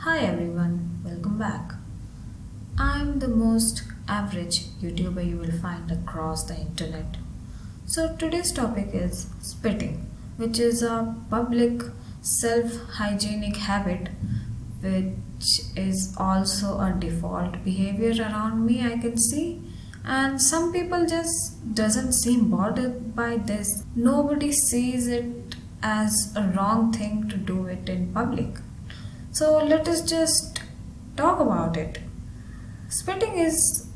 Hi everyone, welcome back. I'm the most average YouTuber you will find across the internet. So today's topic is spitting, which is a public self-hygienic habit which is also a default behavior around me I can see, and some people just doesn't seem bothered by this. Nobody sees it as a wrong thing to do it in public. So let us just talk about it. Spitting is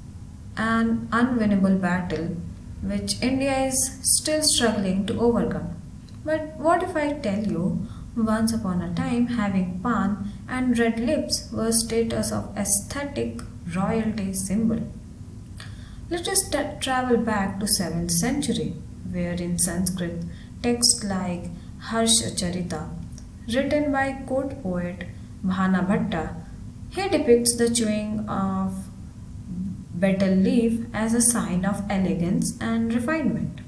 an unwinnable battle which India is still struggling to overcome. But what if I tell you, once upon a time, having pan and red lips was status of aesthetic royalty symbol? Let us travel back to 7th century, where in Sanskrit, texts like Harsha Charita, written by court poet Bhana Bhatta, he depicts the chewing of betel leaf as a sign of elegance and refinement.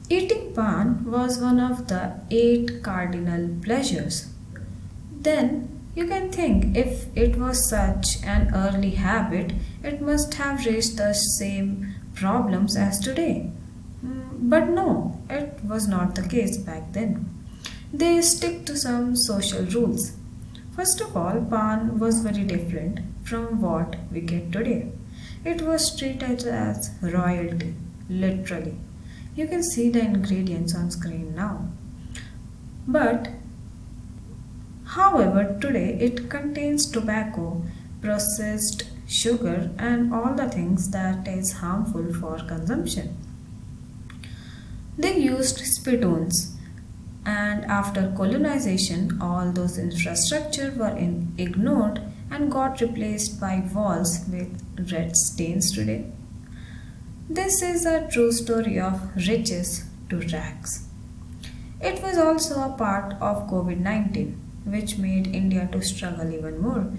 Eating pan was one of the eight cardinal pleasures. Then you can think if it was such an early habit, it must have raised the same problems as today. But no, it was not the case back then. They stick to some social rules. First of all, Paan was very different from what we get today. It was treated as royalty, literally. You can see the ingredients on screen now. But, however, today it contains tobacco, processed sugar, and all the things that is harmful for consumption. They used spittoons, and after colonization, all those infrastructure were ignored and got replaced by walls with red stains today. This is a true story of riches to rags. It was also a part of COVID-19, which made India to struggle even more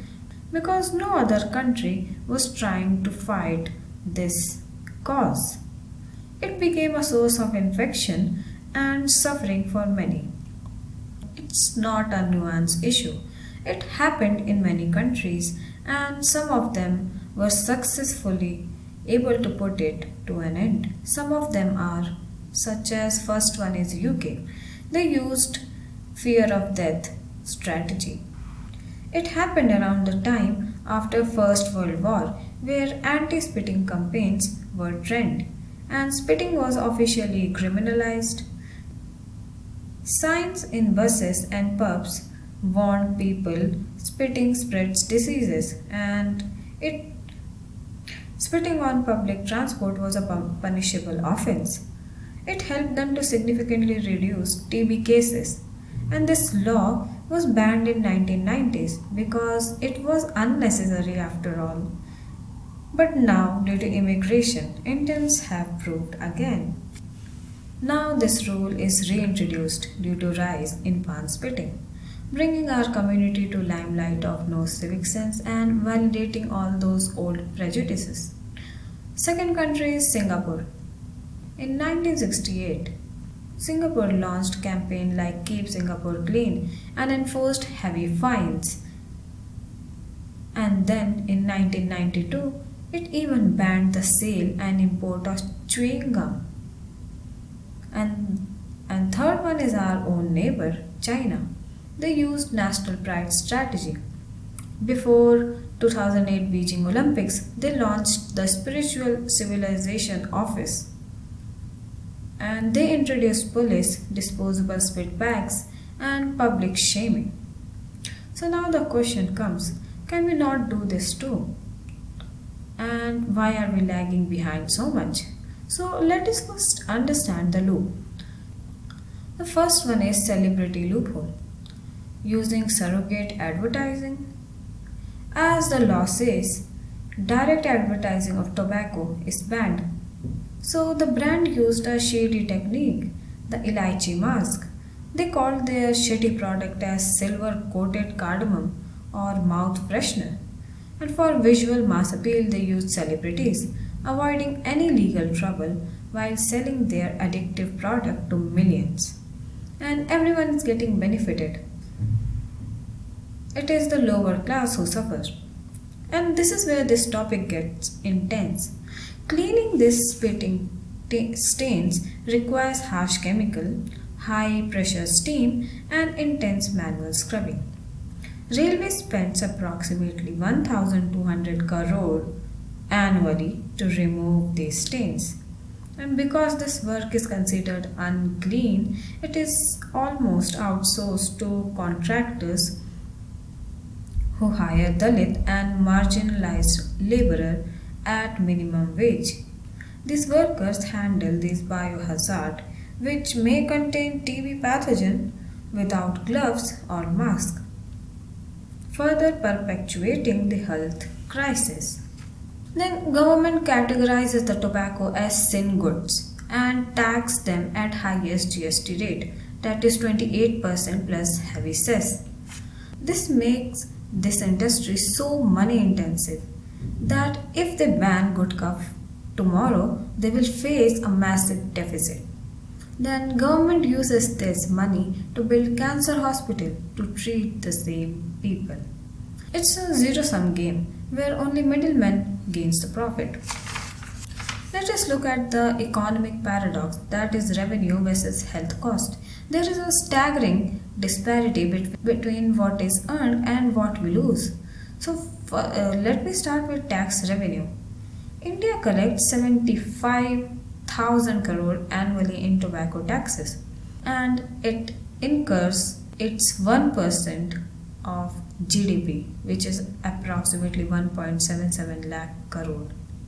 because no other country was trying to fight this cause. It became a source of infection and suffering for many. It's not a nuanced issue. It happened in many countries, and some of them were successfully able to put it to an end. Some of them are, such as first one is UK. They used fear of death strategy. It happened around the time after First World War, where anti-spitting campaigns were trend, and spitting was officially criminalized. Signs in buses and pubs warned people spitting spreads diseases, and it spitting on public transport was a punishable offense. It helped them to significantly reduce TB cases, and this law was banned in 1990s because it was unnecessary after all. But now, due to immigration, Indians have proved again. Now this rule is reintroduced due to rise in pan spitting, bringing our community to limelight of no civic sense and validating all those old prejudices. Second country is Singapore. In 1968, Singapore launched campaign like Keep Singapore Clean and enforced heavy fines. And then in 1992, it even banned the sale and import of chewing gum. And third one is our own neighbor, China. They used national pride strategy. Before 2008 Beijing Olympics, they launched the Spiritual Civilization Office. And they introduced police, disposable spit bags, and public shaming. So now the question comes, can we not do this too? And why are we lagging behind so much? So let us first understand the loop. The first one is celebrity loophole. Using surrogate advertising. As the law says, direct advertising of tobacco is banned. So the brand used a shady technique, the elaichi mask. They called their shitty product as silver coated cardamom or mouth freshener. And for visual mass appeal, they used celebrities, avoiding any legal trouble while selling their addictive product to millions. And everyone is getting benefited. It is the lower class who suffer. And this is where this topic gets intense. Cleaning these spitting stains requires harsh chemical, high pressure steam, and intense manual scrubbing. Railway spends approximately 1,200 crore annually to remove these stains. And because this work is considered unclean, it is almost outsourced to contractors who hire Dalit and marginalized laborer at minimum wage. These workers handle this biohazard, which may contain TB pathogen, without gloves or mask, further perpetuating the health crisis. Then government categorizes the tobacco as sin goods and tax them at highest GST rate, that is 28% plus heavy cess. This makes this industry so money intensive that if they ban Gutka tomorrow, they will face a massive deficit. Then government uses this money to build cancer hospital to treat the same people. It's a zero-sum game where only middlemen gains the profit. Let us look at the economic paradox, that is revenue versus health cost. There is a staggering disparity between what is earned and what we lose. So let me start with tax revenue. India collects 75,000 crore annually in tobacco taxes, and it incurs its 1% of GDP, which is approximately 1.77 lakh crore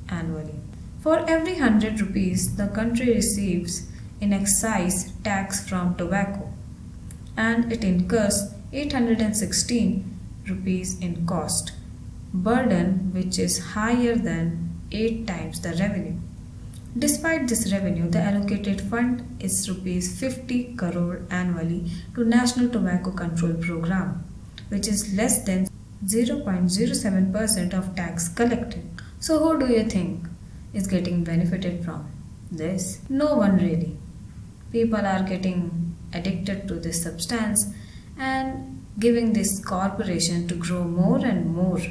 annually. For every 100 rupees, the country receives in excise tax from tobacco, and it incurs 816 rupees in cost burden, which is higher than 8 times the revenue. Despite this revenue, the allocated fund is rupees 50 crore annually to National Tobacco Control Program, which is less than 0.07% of tax collected. So who do you think is getting benefited from this? No one really. People are getting addicted to this substance and giving this corporation to grow more and more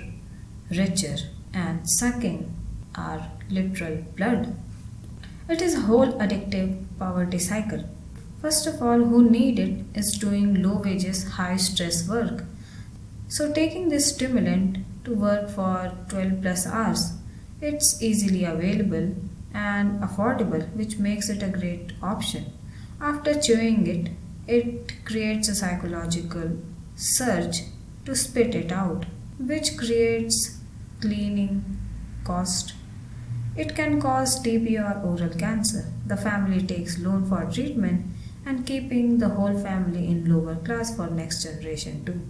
richer and sucking our literal blood. It is a whole addictive poverty cycle. First of all, who need it is doing low wages, high stress work. So taking this stimulant to work for 12 plus hours, it's easily available and affordable, which makes it a great option. After chewing it, it creates a psychological surge to spit it out, which creates cleaning cost. It can cause TB or oral cancer. The family takes loan for treatment and keeping the whole family in lower class for next generation too.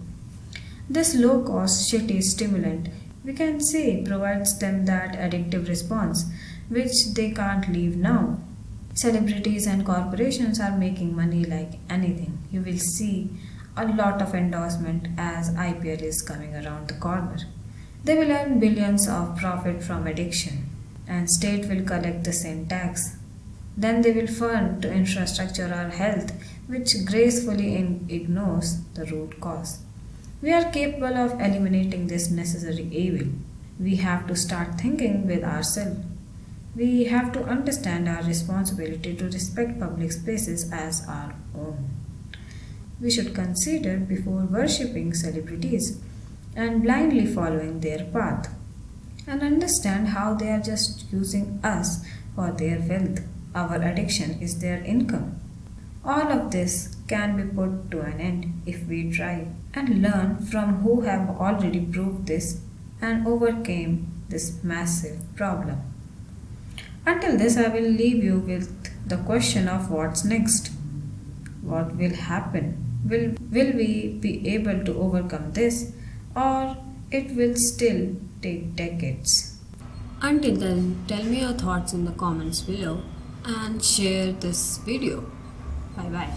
This low cost shitty stimulant, we can say, provides them that addictive response which they can't leave now. Celebrities and corporations are making money like anything. You will see a lot of endorsement as IPL is coming around the corner. They will earn billions of profit from addiction, and state will collect the same tax. Then they will fund to infrastructure or health, which gracefully ignores the root cause. We are capable of eliminating this necessary evil. We have to start thinking with ourselves. We have to understand our responsibility to respect public spaces as our own. We should consider before worshipping celebrities and blindly following their path, and understand how they are just using us for their wealth. Our addiction is their income. All of this can be put to an end if we try and learn from who have already proved this and overcame this massive problem. Until this, I will leave you with the question of what's next. What will happen? Will we be able to overcome this, or it will still take decades? Until then, tell me your thoughts in the comments below and share this video. Bye bye.